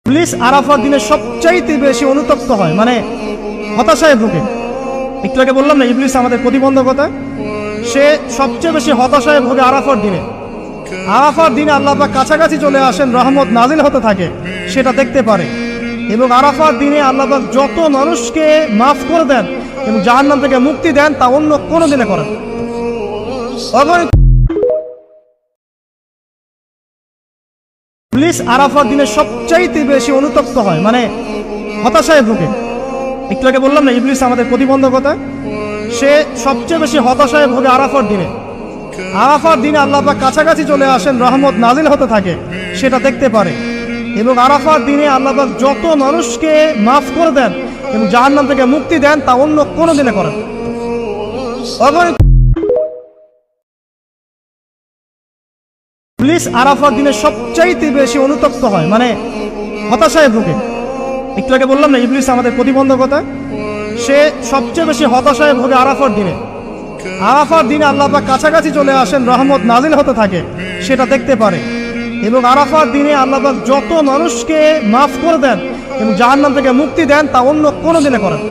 ইবলিস আরাফার দিনে সবচাইতে বেশি অনুতপ্ত হয়, মানে হতাশায় ভোগে। একটু আগে বললাম না, ইবলিস আমাদের প্রতিবন্ধকতা, সে সবচেয়ে বেশি হতাশায় ভোগে আরাফার দিনে। আরাফার দিনে আল্লাহ পাক কাছাকাছি চলে আসেন, রহমত নাজিল হতে থাকে, সেটা দেখতে পারে। এবং আরাফার দিনে আল্লাহ পাক যত মানুষকে মাফ করে দেন এবং জাহান্নাম থেকে মুক্তি দেন, তা অন্য কোনো দিনে করেন। ইবলিস আরাফার দিনে সবচাইতে বেশি অনুতপ্ত হয়, মানে হতাশায় ভোগে। একটু আগে বললাম না, ইবলিস আমাদের প্রতিবন্ধকতা, সে সবচেয়ে বেশি হতাশায় ভোগে আরাফার দিনে। আরাফার দিনে আল্লাহ পাক কাছাকাছি চলে আসেন, রহমত নাজিল হতে থাকে, সেটা দেখতে পারে। এবং আরাফার দিনে আল্লাহ পাক যত মানুষকে মাফ করে দেন এবং জাহান্নাম থেকে মুক্তি দেন, তা অন্য কোনো দিনে করেন। ইবলিস আরাফার দিনে সবচাইতে বেশি অনুতপ্ত হয়, মানে হতাশায় ভোগে। একটু আগে বললাম না, ইবলিস আমাদের প্রতিবন্ধকতা, সে সবচেয়ে বেশি হতাশায় ভোগে আরাফার দিনে। আরাফার দিনে আল্লাহ পাক কাছাকাছি চলে আসেন, রহমত নাজিল হতে থাকে, সেটা দেখতে পারে। এবং আরাফার দিনে আল্লাহ পাক যত মানুষকে মাফ করে দেন এবং জাহান্নাম থেকে মুক্তি দেন, তা অন্য কোনো দিনে করেন।